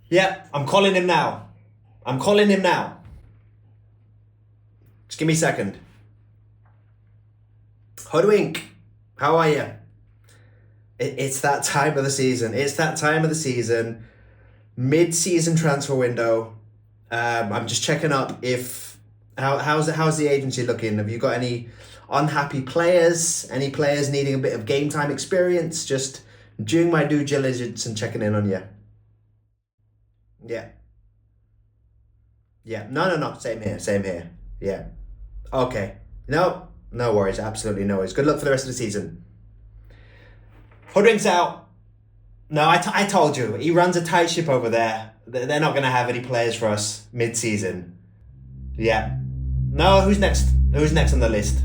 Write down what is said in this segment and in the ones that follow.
Yeah, I'm calling him now. I'm calling him now. Just give me a second. Hoodwink, how are you? It's that time of the season. It's that time of the season. Mid-season transfer window. I'm just checking up if how's the agency looking? Have you got any unhappy players? Any players needing a bit of game time experience? Just doing my due diligence and checking in on you. Yeah. Yeah. No. Same here. Same here. Yeah. Okay. No. No worries. Absolutely no worries. Good luck for the rest of the season. Hoodwink's out. No, I told you. He runs a tight ship over there. They're not going to have any players for us mid-season. Yeah. No, who's next? Who's next on the list?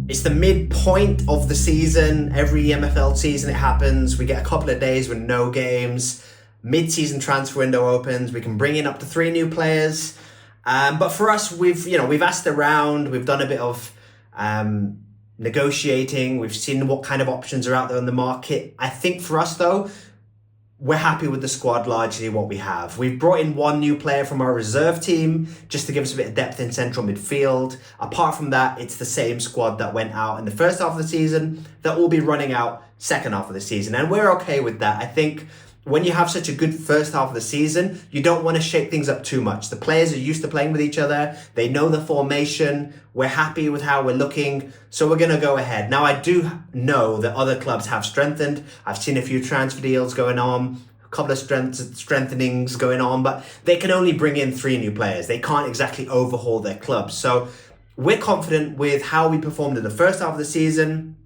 It's the midpoint of the season. Every MFL season it happens. We get a couple of days with no games. Mid-season transfer window opens. We can bring in up to 3 new players. But for us, we've asked around. We've done a bit of negotiating. We've seen what kind of options are out there on the market. I think for us though, we're happy with the squad, largely what we have. We've brought in 1 new player from our reserve team just to give us a bit of depth in central midfield. Apart from that, it's the same squad that went out in the first half of the season that will be running out second half of the season. And we're okay with that. I think when you have such a good first half of the season, you don't want to shake things up too much. The players are used to playing with each other. They know the formation. We're happy with how we're looking. So we're going to go ahead. Now, I do know that other clubs have strengthened. I've seen a few transfer deals going on, a couple of strengthenings going on, but they can only bring in 3 new players. They can't exactly overhaul their clubs. So we're confident with how we performed in the first half of the season.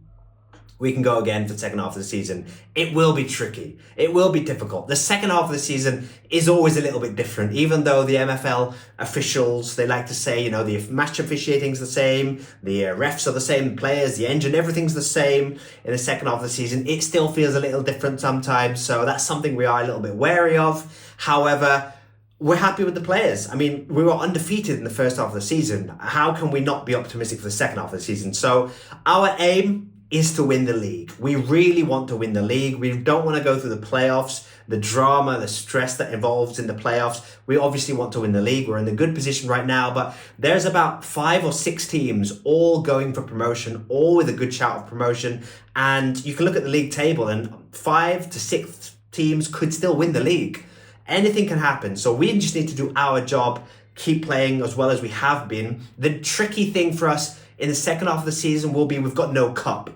We can go again for the second half of the season. It will be tricky. It will be difficult. The second half of the season is always a little bit different, even though the MFL officials, they like to say, the match officiating's the same, the refs are the same, players, the engine, everything's the same in the second half of the season. It still feels a little different sometimes. So that's something we are a little bit wary of. However, we're happy with the players. I mean, we were undefeated in the first half of the season. How can we not be optimistic for the second half of the season? So our aim is to win the league. We really want to win the league. We don't want to go through the playoffs, the drama, the stress that involves in the playoffs. We obviously want to win the league. We're in a good position right now, but there's about 5 or 6 teams all going for promotion, all with a good shout of promotion. And you can look at the league table and 5 to 6 teams could still win the league. Anything can happen. So we just need to do our job, keep playing as well as we have been. The tricky thing for us in the second half of the season will be we've got no cup.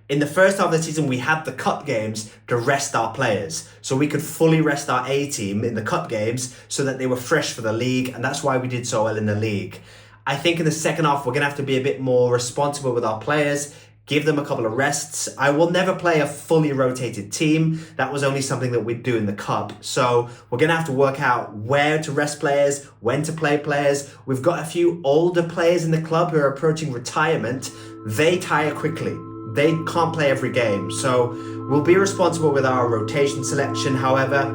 In the first half of the season, we had the cup games to rest our players. So we could fully rest our A team in the cup games so that they were fresh for the league. And that's why we did so well in the league. I think in the second half, we're going to have to be a bit more responsible with our players, give them a couple of rests. I will never play a fully rotated team. That was only something that we'd do in the cup. So we're going to have to work out where to rest players, when to play players. We've got a few older players in the club who are approaching retirement. They tire quickly. They can't play every game. So we'll be responsible with our rotation selection. However,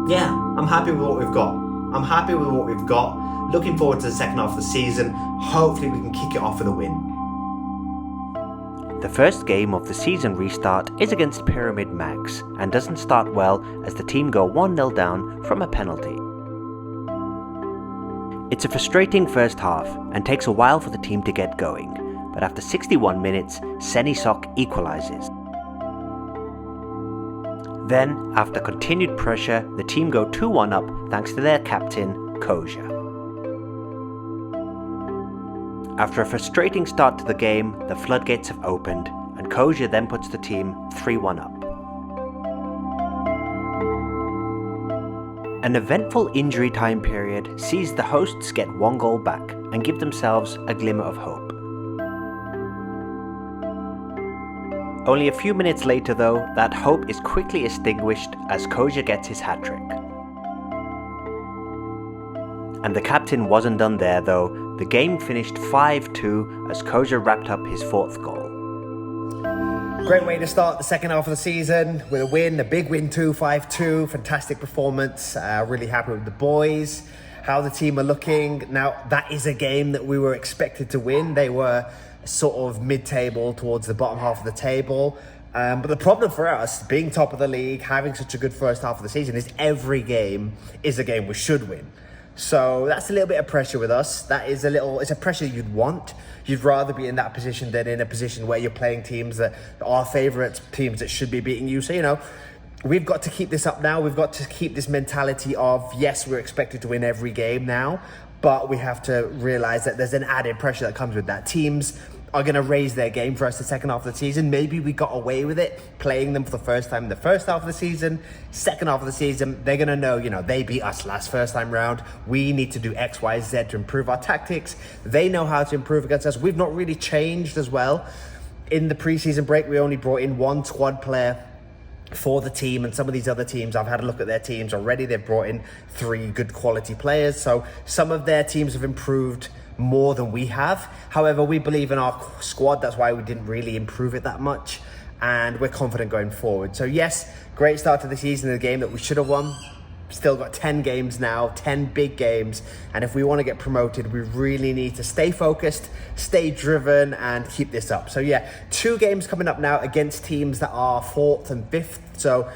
yeah, I'm happy with what we've got. Looking forward to the second half of the season. Hopefully we can kick it off with a win. The first game of the season restart is against Pyramid Max and doesn't start well as the team go 1-0 down from a penalty. It's a frustrating first half and takes a while for the team to get going, but after 61 minutes, Senisok equalises. Then, after continued pressure, the team go 2-1 up thanks to their captain, Koja. After a frustrating start to the game, the floodgates have opened, and Koja then puts the team 3-1 up. An eventful injury time period sees the hosts get 1 goal back and give themselves a glimmer of hope. Only a few minutes later though, that hope is quickly extinguished as Koja gets his hat-trick. And the captain wasn't done there though. The game finished 5-2 as Koja wrapped up his 4th goal. Great way to start the second half of the season with a win, a big win too, 5-2. Fantastic performance. Really happy with the boys, how the team are looking. Now, that is a game that we were expected to win. They were sort of mid-table towards the bottom half of the table. But the problem for us, being top of the league, having such a good first half of the season, is every game is a game we should win. So that's a little bit of pressure with us. It's a pressure you'd want. You'd rather be in that position than in a position where you're playing teams that are favourites, teams that should be beating you. So, we've got to keep this up now. We've got to keep this mentality of, yes, we're expected to win every game now, but we have to realise that there's an added pressure that comes with that. Teams are going to raise their game for us the second half of the season. Maybe we got away with it, playing them for the first time in the first half of the season. Second half of the season, they're going to know, they beat us first time round. We need to do X, Y, Z to improve our tactics. They know how to improve against us. We've not really changed as well. In the preseason break, we only brought in one squad player for the team, and some of these other teams, I've had a look at their teams already. They've brought in 3 good quality players. So some of their teams have improved more than we have. However, we believe in our squad. That's why we didn't really improve it that much, and we're confident going forward. So yes, great start to the season in a game that we should have won. Still got 10 games now, 10 big games, and if we want to get promoted, we really need to stay focused, stay driven, and keep this up. So yeah, 2 games coming up now against teams that are 4th and 5th. So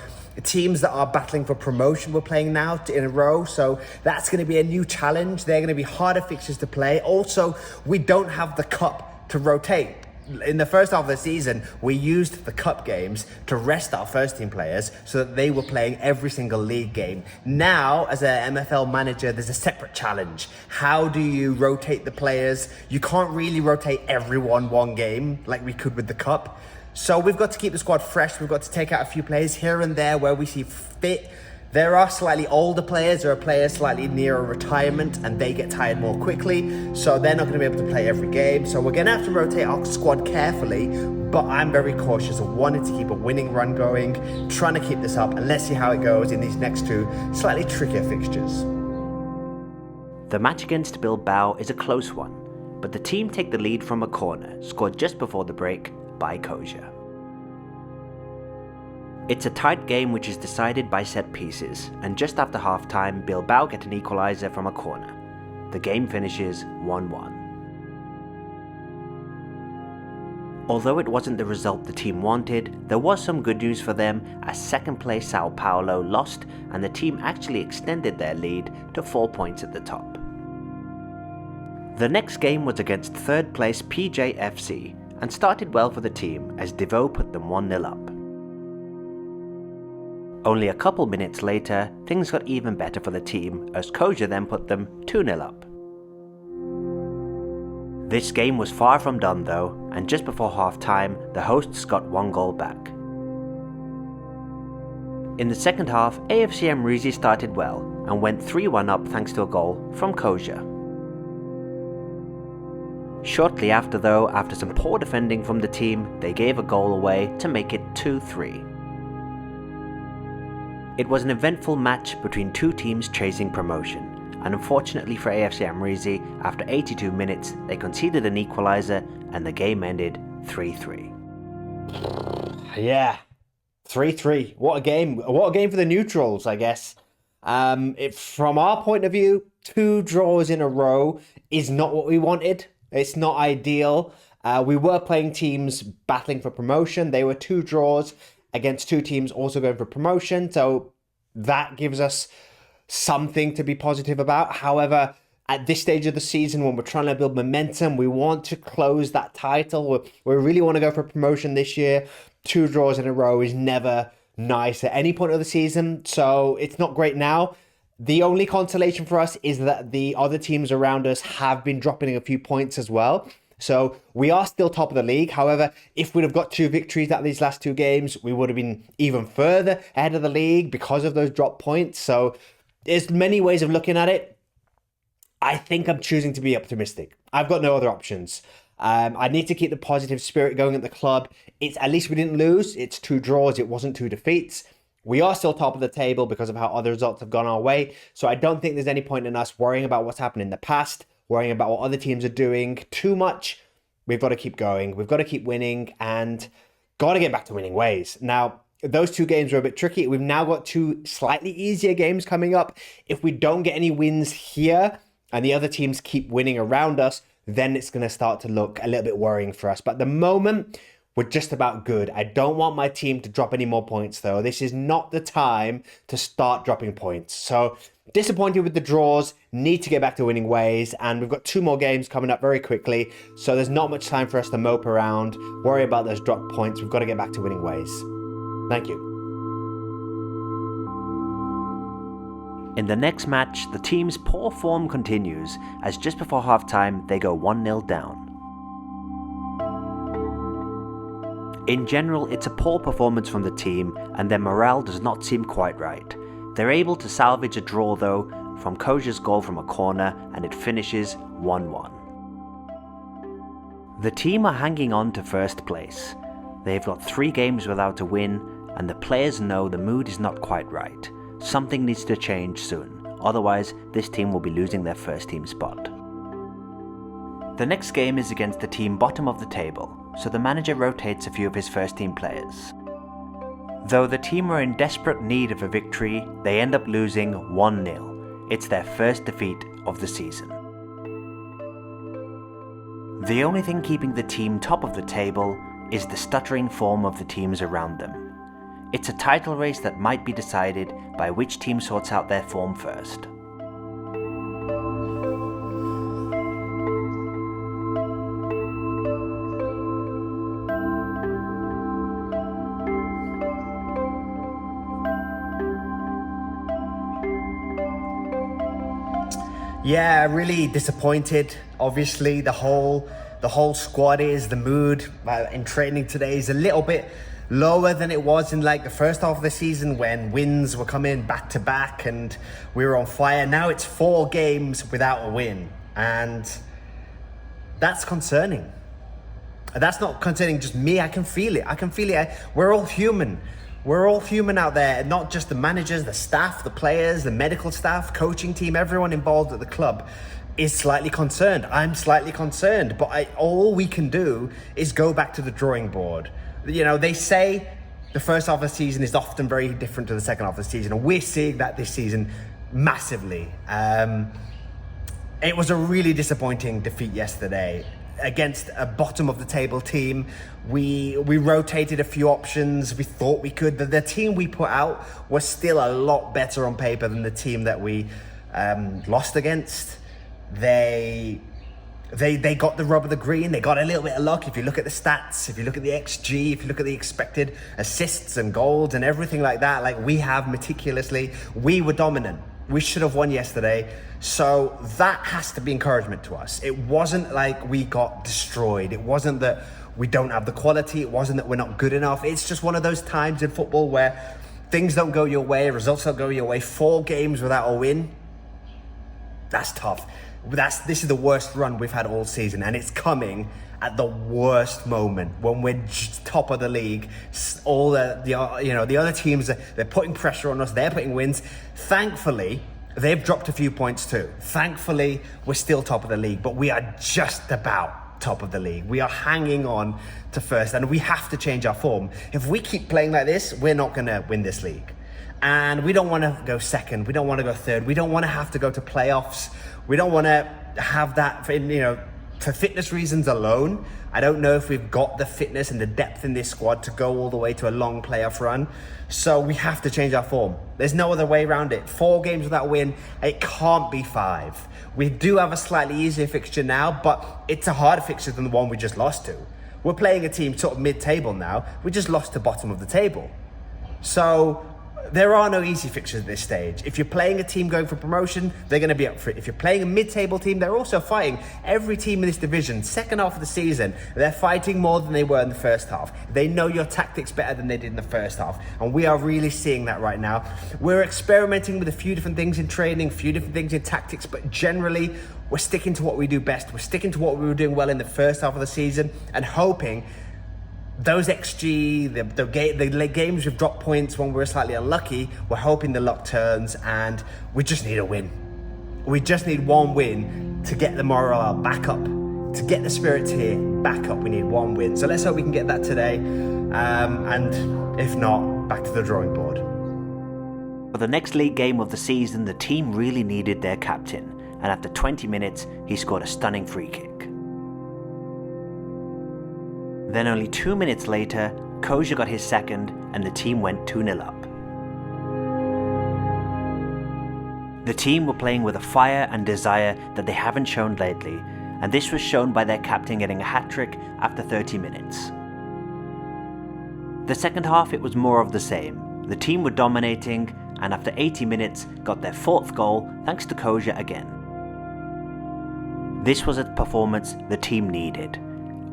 teams that are battling for promotion we're playing now in a row. So that's going to be a new challenge. They're going to be harder fixtures to play. Also, we don't have the cup to rotate. In the first half of the season, we used the cup games to rest our first team players so that they were playing every single league game. Now, as a MFL manager, there's a separate challenge. How do you rotate the players? You can't really rotate everyone one game like we could with the cup. So we've got to keep the squad fresh. We've got to take out a few players here and there where we see fit. There are slightly older players. There are players slightly nearer retirement, and they get tired more quickly. So they're not going to be able to play every game. So we're going to have to rotate our squad carefully. But I'm very cautious of wanting to keep a winning run going, trying to keep this up, and let's see how it goes in these next 2 slightly trickier fixtures. The match against Bilbao is a close one, but the team take the lead from a corner scored just before the break by Koja. It's a tight game which is decided by set pieces, and just after half-time, Bilbao get an equaliser from a corner. The game finishes 1-1. Although it wasn't the result the team wanted, there was some good news for them as second place Sao Paulo lost and the team actually extended their lead to 4 points at the top. The next game was against third place PJFC and started well for the team as Devo put them 1-0 up. Only a couple minutes later, things got even better for the team as Koja then put them 2-0 up. This game was far from done though, and just before half-time, the hosts got 1 goal back. In the second half, AFC Amreezy started well and went 3-1 up thanks to a goal from Koja. Shortly after though, after some poor defending from the team, they gave a goal away to make it 2-3. It was an eventful match between 2 teams chasing promotion, and unfortunately for AFC Amreezy, after 82 minutes they conceded an equaliser and the game ended 3-3. Yeah, 3-3. What a game. What a game for the neutrals, I guess. From our point of view, 2 draws in a row is not what we wanted. It's not ideal. We were playing teams battling for promotion. They were 2 draws against 2 teams also going for promotion. So that gives us something to be positive about. However, at this stage of the season, when we're trying to build momentum, we want to close that title. We really want to go for promotion this year. 2 draws in a row is never nice at any point of the season. So it's not great now. The only consolation for us is that the other teams around us have been dropping a few points as well. So we are still top of the league. However, if we'd have got 2 victories out of these last 2 games, we would have been even further ahead of the league because of those drop points. So there's many ways of looking at it. I think I'm choosing to be optimistic. I've got no other options. I need to keep the positive spirit going at the club. It's at least we didn't lose. It's 2 draws. It wasn't 2 defeats. We are still top of the table because of how other results have gone our way. So I don't think there's any point in us worrying about what's happened in the past, worrying about what other teams are doing too much. We've got to keep going. We've got to keep winning and got to get back to winning ways. Now, those 2 games were a bit tricky. We've now got 2 slightly easier games coming up. If we don't get any wins here and the other teams keep winning around us, then it's going to start to look a little bit worrying for us. But at the moment, we're just about good. I don't want my team to drop any more points, though. This is not the time to start dropping points. So disappointed with the draws, need to get back to winning ways, and we've got 2 more games coming up very quickly, so there's not much time for us to mope around, worry about those drop points. We've got to get back to winning ways. Thank you. In the next match, the team's poor form continues, as just before halftime they go 1-0 down. In general, it's a poor performance from the team, and their morale does not seem quite right. They're able to salvage a draw though, from Koja's goal from a corner, and it finishes 1-1. The team are hanging on to first place. They've got 3 games without a win, and the players know the mood is not quite right. Something needs to change soon, otherwise this team will be losing their first team spot. The next game is against the team bottom of the table, so the manager rotates a few of his first team players. Though the team are in desperate need of a victory, they end up losing 1-0. It's their first defeat of the season. The only thing keeping the team top of the table is the stuttering form of the teams around them. It's a title race that might be decided by which team sorts out their form first. Yeah, really disappointed. Obviously, the whole squad is, the mood in training today is a little bit lower than it was in like the first half of the season when wins were coming back to back and we were on fire. Now it's 4 games without a win, and that's concerning. That's not concerning just me. I can feel it. We're all human. We're all human out there, not just the managers, the staff, the players, the medical staff, coaching team, everyone involved at the club is slightly concerned. I'm slightly concerned, but all we can do is go back to the drawing board. You know, they say the first half of the season is often very different to the second half of the season, and we're seeing that this season massively. It was a really disappointing defeat yesterday against a bottom of the table team. We rotated a few options. We thought we could. The team we put out was still a lot better on paper than the team that we lost against. They got the rub of the green. They got a little bit of luck. If you look at the stats, if you look at the XG, if you look at the expected assists and goals and everything like that, like we have meticulously, we were dominant. We should have won yesterday. So that has to be encouragement to us. It wasn't like we got destroyed. It wasn't that we don't have the quality. It wasn't that we're not good enough. It's just one of those times in football where things don't go your way, results don't go your way. 4 games without a win, that's tough. This is the worst run we've had all season, and it's coming at the worst moment when we're top of the league. All the other teams, they're putting pressure on us. They're putting wins. Thankfully, they've dropped a few points too. Thankfully, we're still top of the league, but we are just about top of the league. We are hanging on to first, and we have to change our form. If we keep playing like this, we're not going to win this league. And we don't want to go second. We don't want to go third. We don't want to have to go to playoffs. We don't want to have that for fitness reasons alone. I don't know if we've got the fitness and the depth in this squad to go all the way to a long playoff run. So we have to change our form. There's no other way around it. 4 games without win, it can't be 5. We do have a slightly easier fixture now, but it's a harder fixture than the one we just lost to. We're playing a team sort of mid-table now. We just lost to bottom of the table. So there are no easy fixtures at this stage. If you're playing a team going for promotion, they're going to be up for it. If you're playing a mid-table team, they're also fighting. Every team in this division, second half of the season, they're fighting more than they were in the first half. They know your tactics better than they did in the first half. And we are really seeing that right now. We're experimenting with a few different things in training, a few different things in tactics, but generally, we're sticking to what we do best. We're sticking to what we were doing well in the first half of the season and hoping those XG, the games we've dropped points when we're slightly unlucky, we're hoping the luck turns and we just need a win. We just need 1 win to get the morale back up, to get the spirits here back up. We need 1 win. So let's hope we can get that today. And if not, back to the drawing board. For the next league game of the season, the team really needed their captain. And after 20 minutes, he scored a stunning free kick. Then only 2 minutes later, Koja got his second and the team went 2-0 up. The team were playing with a fire and desire that they haven't shown lately, and this was shown by their captain getting a hat-trick after 30 minutes. The second half, it was more of the same. The team were dominating, and after 80 minutes got their 4th goal thanks to Koja again. This was a performance the team needed,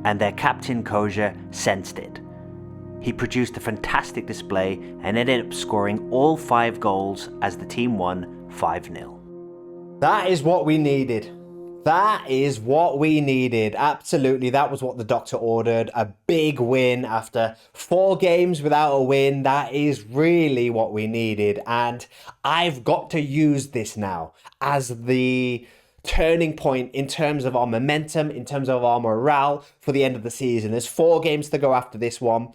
and their captain Koja sensed it. He produced a fantastic display and ended up scoring all 5 goals as the team won 5-0. That is what we needed. That is what we needed. Absolutely. That was what the doctor ordered. A big win after 4 games without a win. That is really what we needed. And I've got to use this now as the turning point in terms of our momentum, in terms of our morale for the end of the season. There's 4 games to go after this one.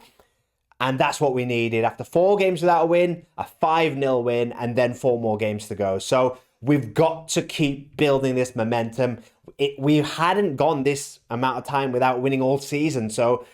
And that's what we needed. After 4 games without a win, a 5-0 win, and then 4 more games to go. So we've got to keep building this momentum. We hadn't gone this amount of time without winning all season. So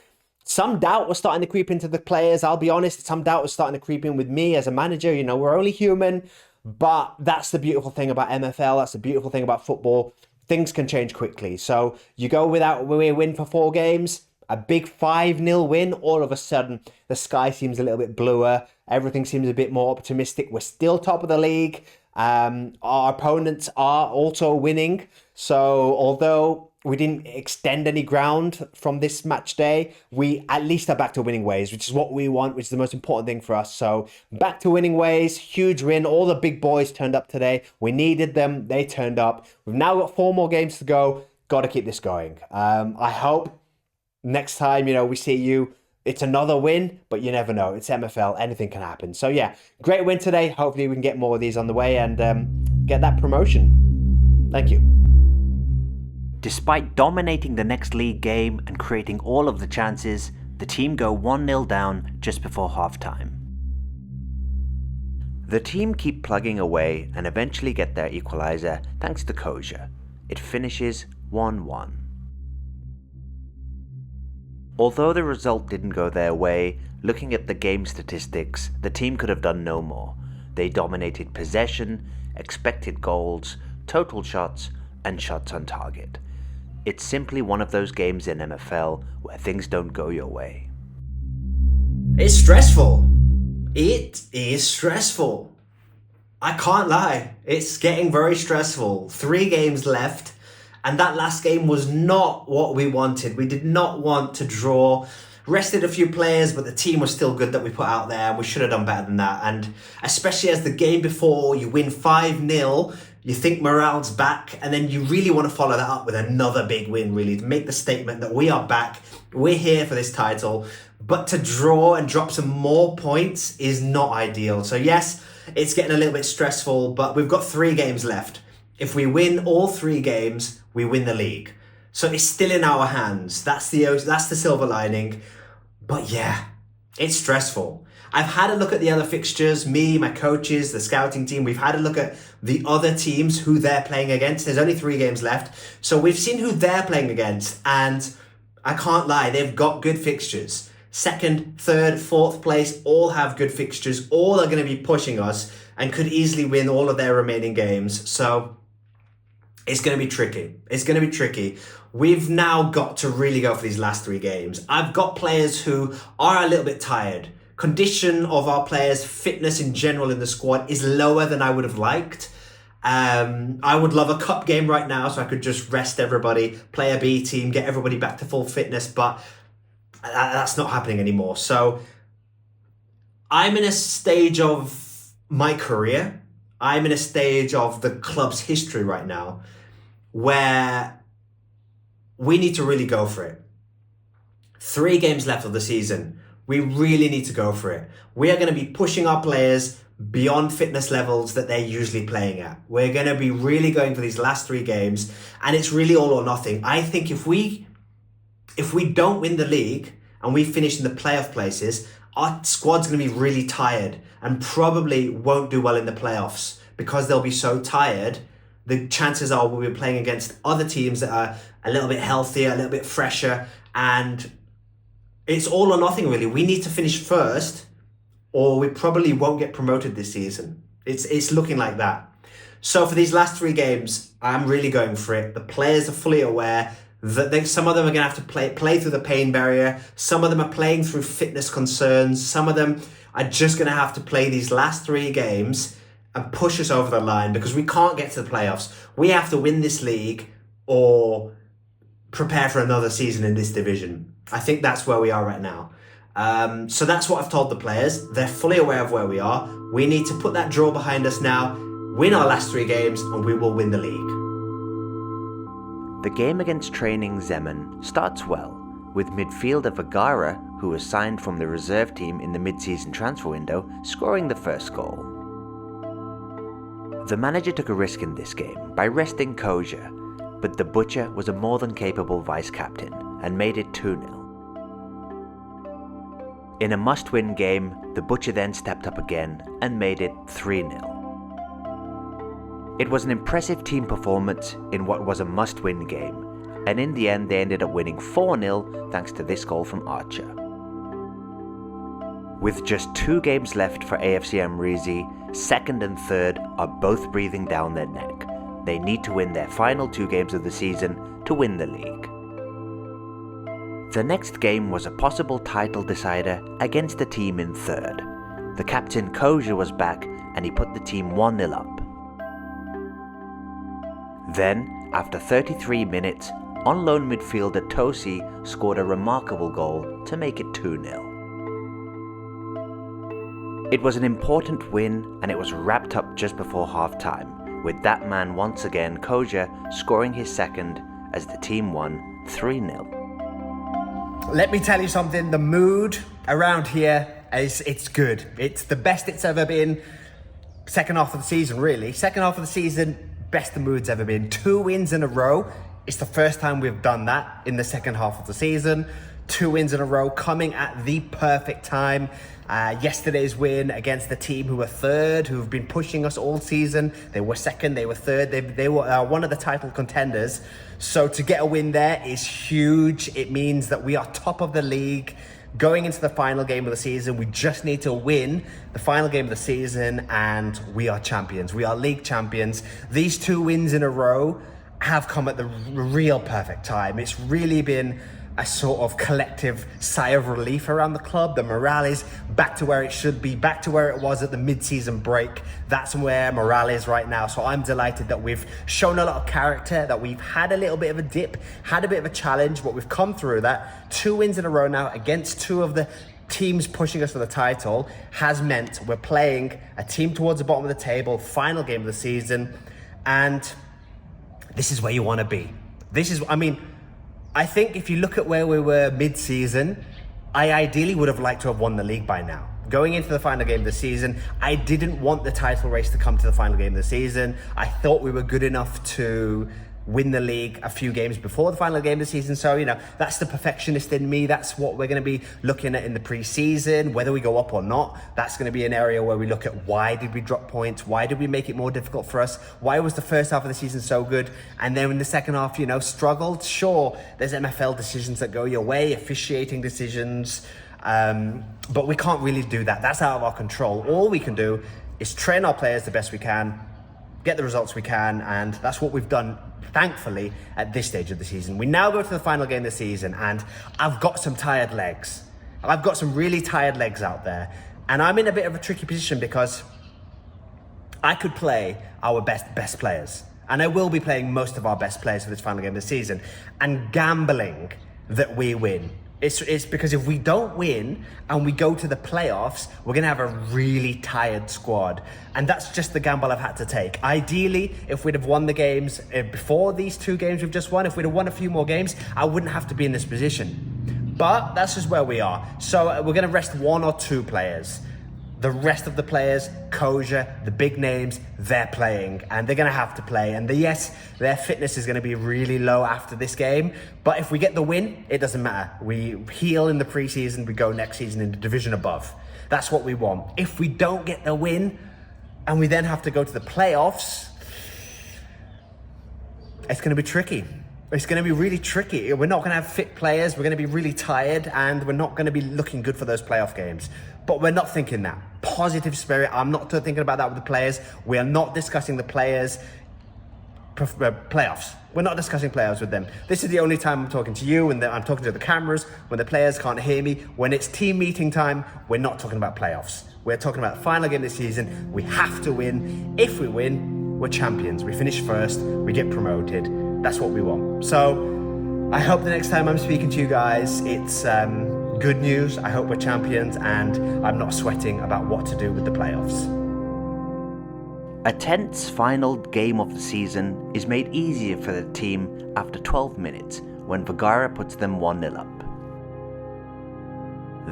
some doubt was starting to creep into the players. I'll be honest, some doubt was starting to creep in with me as a manager. You know, we're only human. But that's the beautiful thing about MFL. That's the beautiful thing about football. Things can change quickly. So you go without a win for 4 games. A big 5-0 win, all of a sudden, the sky seems a little bit bluer. Everything seems a bit more optimistic. We're still top of the league. Our opponents are also winning. So although we didn't extend any ground from this match day, we at least are back to winning ways, which is what we want, which is the most important thing for us. So back to winning ways, huge win. All the big boys turned up today. We needed them. They turned up. We've now got 4 more games to go. Got to keep this going. I hope next time, we see you, it's another win, but you never know. It's MFL. Anything can happen. So yeah, great win today. Hopefully we can get more of these on the way and get that promotion. Thank you. Despite dominating the next league game and creating all of the chances, the team go 1-0 down just before halftime. The team keep plugging away and eventually get their equalizer thanks to Koja. It finishes 1-1. Although the result didn't go their way, looking at the game statistics, the team could have done no more. They dominated possession, expected goals, total shots, and shots on target. It's simply one of those games in MFL where things don't go your way. It's stressful. It is stressful. I can't lie. It's getting very stressful. 3 games left. And that last game was not what we wanted. We did not want to draw. Rested a few players, but the team was still good that we put out there. We should have done better than that. And especially as the game before, you win 5-0, you think morale's back, and then you really want to follow that up with another big win, really, to make the statement that we are back. We're here for this title. But to draw and drop some more points is not ideal. So yes, it's getting a little bit stressful, but we've got 3 games left. If we win all 3 games, we win the league. So it's still in our hands. That's the silver lining. But yeah, it's stressful. I've had a look at the other fixtures, me, my coaches, the scouting team. We've had a look at the other teams, who they're playing against. There's only 3 games left. So we've seen who they're playing against. And I can't lie, they've got good fixtures. 2nd, 3rd, 4th place, all have good fixtures. All are going to be pushing us and could easily win all of their remaining games. So it's going to be tricky. It's going to be tricky. We've now got to really go for these last 3 games. I've got players who are a little bit tired. Condition of our players, fitness in general in the squad is lower than I would have liked. I would love a cup game right now so I could just rest everybody, play a B team, get everybody back to full fitness, but that's not happening anymore. So I'm in a stage of my career, I'm in a stage of the club's history right now where we need to really go for it. 3 games left of the season. We really need to go for it. We are going to be pushing our players beyond fitness levels that they're usually playing at. We're going to be really going for these last 3 games, and it's really all or nothing. I think if we don't win the league and we finish in the playoff places, our squad's going to be really tired and probably won't do well in the playoffs because they'll be so tired. The chances are we'll be playing against other teams that are a little bit healthier, a little bit fresher, and It's all or nothing, really. We need to finish first, or we probably won't get promoted this season. It's looking like that. So for these last 3 games, I'm really going for it. The players are fully aware that some of them are going to have to play through the pain barrier. Some of them are playing through fitness concerns. Some of them are just going to have to play these last 3 games and push us over the line, because we can't get to the playoffs. We have to win this league or prepare for another season in this division. I think that's where we are right now. So that's what I've told the players. They're fully aware of where we are. We need to put that draw behind us now, win our last 3 games, and we will win the league. The game against Training Zemun starts well, with midfielder Vergara, who was signed from the reserve team in the mid-season transfer window, scoring the first goal. The manager took a risk in this game by resting Koja, but the Butcher was a more than capable vice-captain and made it 2-0. In a must-win game, the Butcher then stepped up again and made it 3-0. It was an impressive team performance in what was a must-win game, and in the end they ended up winning 4-0 thanks to this goal from Archer. With just 2 games left for AFC Amreezy, second and third are both breathing down their neck. They need to win their final 2 games of the season to win the league. The next game was a possible title decider against the team in third. The captain Koja was back and he put the team 1-0 up. Then, after 33 minutes, on-loan midfielder Tosi scored a remarkable goal to make it 2-0. It was an important win, and it was wrapped up just before half-time, with that man once again, Koja, scoring his second as the team won 3-0. Let me tell you something, the mood around here it's good. It's the best it's ever been. Second half of the season, really. Second half of the season, best the mood's ever been. 2 wins in a row. It's the first time we've done that in the second half of the season. 2 wins in a row coming at the perfect time. Yesterday's win against the team who were third, who've been pushing us all season. They were second, they were third, they were one of the title contenders. So to get a win there is huge. It means that we are top of the league. Going into the final game of the season, we just need to win the final game of the season and we are champions. We are league champions. These 2 wins in a row have come at the real perfect time. It's really been a sort of collective sigh of relief around the club. The morale is back to where it should be, back to where it was at the mid-season break. That's where morale is right now. So I'm delighted that we've shown a lot of character, that we've had a little bit of a dip, had a bit of a challenge, but we've come through that. 2 wins in a row now against 2 of the teams pushing us for the title has meant we're playing a team towards the bottom of the table, final game of the season, and this is where you want to be. I think if you look at where we were mid-season, I ideally would have liked to have won the league by now. Going into the final game of the season, I didn't want the title race to come to the final game of the season. I thought we were good enough to win the league a few games before the final game of the season. So, that's the perfectionist in me. That's what we're going to be looking at in the pre-season, whether we go up or not. That's going to be an area where we look at why did we drop points? Why did we make it more difficult for us? Why was the first half of the season so good? And then in the second half, struggled. Sure, there's MFL decisions that go your way, officiating decisions, but we can't really do that. That's out of our control. All we can do is train our players the best we can, get the results we can, and that's what we've done, thankfully, at this stage of the season. We now go to the final game of the season, and I've got some tired legs. I've got some really tired legs out there, and I'm in a bit of a tricky position because I could play our best players, and I will be playing most of our best players for this final game of the season, and gambling that we win. It's because if we don't win and we go to the playoffs, we're going to have a really tired squad. And that's just the gamble I've had to take. Ideally, if we'd have won the games before these 2 games we've just won, if we'd have won a few more games, I wouldn't have to be in this position. But that's just where we are. So we're going to rest 1 or 2 players. The rest of the players, Koja, the big names, they're playing and they're going to have to play. And yes, their fitness is going to be really low after this game. But if we get the win, it doesn't matter. We heal in the preseason, we go next season in the division above. That's what we want. If we don't get the win and we then have to go to the playoffs, it's going to be tricky. It's going to be really tricky. We're not going to have fit players. We're going to be really tired, and we're not going to be looking good for those playoff games. But we're not thinking that. Positive spirit. I'm not thinking about that with the players. We are not discussing the players' playoffs. We're not discussing playoffs with them. This is the only time I'm talking to you, and I'm talking to the cameras, when the players can't hear me. When it's team meeting time, we're not talking about playoffs. We're talking about the final game of the season. We have to win. If we win, we're champions. We finish first. We get promoted. That's what we want. So I hope the next time I'm speaking to you guys, it's good news. I hope we're champions, and I'm not sweating about what to do with the playoffs. A tense final game of the season is made easier for the team after 12 minutes when Vergara puts them 1-0 up.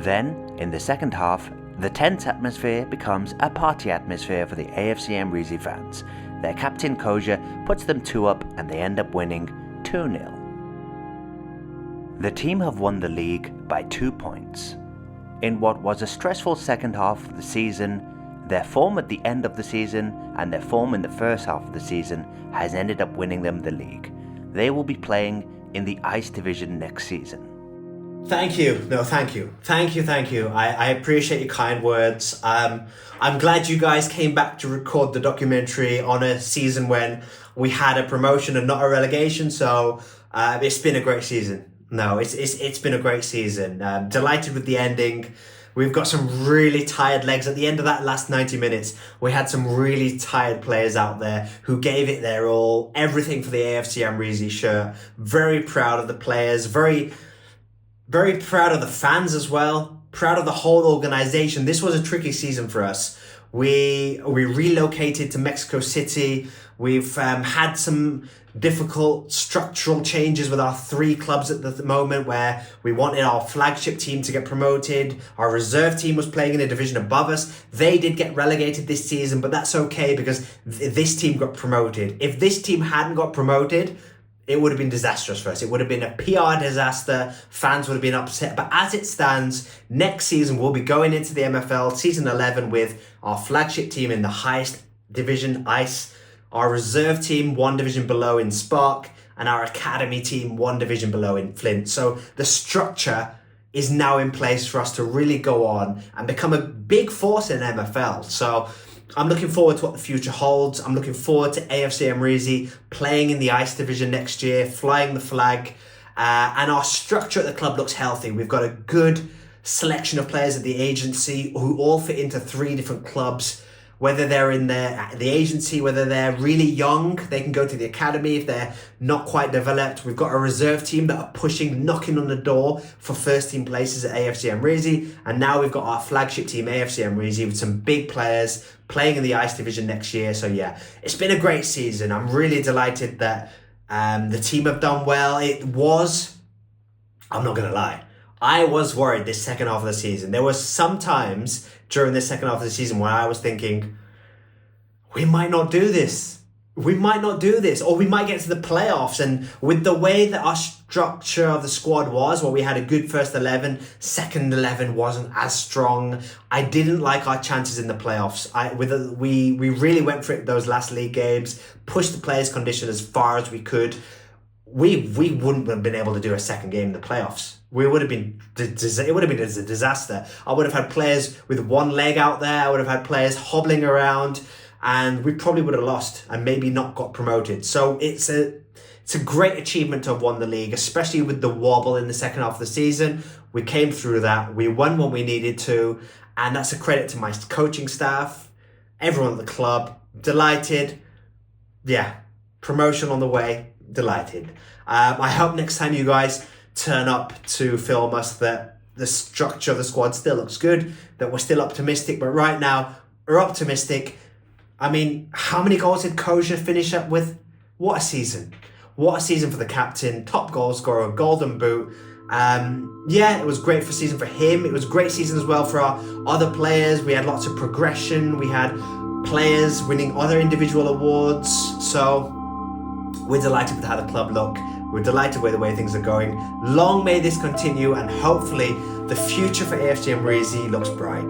Then, in the second half, the tense atmosphere becomes a party atmosphere for the AFC Amreezy fans. Their captain Koja puts them 2 up and they end up winning 2-0. The team have won the league by 2 points. In what was a stressful second half of the season, their form at the end of the season and their form in the first half of the season has ended up winning them the league. They will be playing in the Ice Division next season. Thank you. No, thank you. Thank you. I appreciate your kind words. I'm glad you guys came back to record the documentary on a season when we had a promotion and not a relegation. So it's been a great season. No, it's been a great season. Delighted with the ending. We've got some really tired legs. At the end of that last 90 minutes, we had some really tired players out there who gave it their all, everything for the AFC Amreezy shirt. Very proud of the players, very proud of the fans as well, proud of the whole organization. This was a tricky season for us. We relocated to Mexico City. We've had some difficult structural changes with our 3 clubs at the moment, where we wanted our flagship team to get promoted. Our reserve team was playing in a division above us. They did get relegated this season, but that's okay because this team got promoted. If this team hadn't got promoted, it would have been disastrous for us. It would have been a PR disaster. Fans would have been upset. But as it stands, next season we'll be going into the MFL season 11 with our flagship team in the highest division, Ice, our reserve team 1 division below in Spark, and our academy team 1 division below in Flint. So the structure is now in place for us to really go on and become a big force in MFL. So I'm looking forward to what the future holds. I'm looking forward to AFC Amreezy playing in the Ice Division next year, flying the flag. And our structure at the club looks healthy. We've got a good selection of players at the agency who all fit into 3 different clubs. Whether they're in the agency, whether they're really young, they can go to the academy. If they're not quite developed, we've got a reserve team that are pushing, knocking on the door for first team places at AFC Amreezy. And now we've got our flagship team, AFC Amreezy, with some big players playing in the Ice Division next year. So yeah, it's been a great season. I'm really delighted that the team have done well. I'm not going to lie, I was worried this second half of the season. There was some times during this second half of the season where I was thinking, we might not do this. Or we might get to the playoffs. And with the way that our structure of the squad was, where we had a good first 11, second 11 wasn't as strong. I didn't like our chances in the playoffs. We really went for it those last league games, pushed the players' condition as far as we could. We wouldn't have been able to do a second game in the playoffs. It would have been a disaster. I would have had players with 1 leg out there. I would have had players hobbling around, and we probably would have lost and maybe not got promoted. So it's a great achievement to have won the league, especially with the wobble in the second half of the season. We came through that. We won when we needed to, and that's a credit to my coaching staff, everyone at the club. Delighted. Yeah, promotion on the way. Delighted. I hope next time you guys turn up to film us that the structure of the squad still looks good, that we're still optimistic. But right now, we're optimistic. I mean, how many goals did Koja finish up with? What a season. What a season for the captain, top goal scorer, golden boot. It was great season for him. It was a great season as well for our other players. We had lots of progression. We had players winning other individual awards. So we're delighted with how the club look. We're delighted with the way things are going. Long may this continue, and hopefully the future for AFC Amreezy looks bright.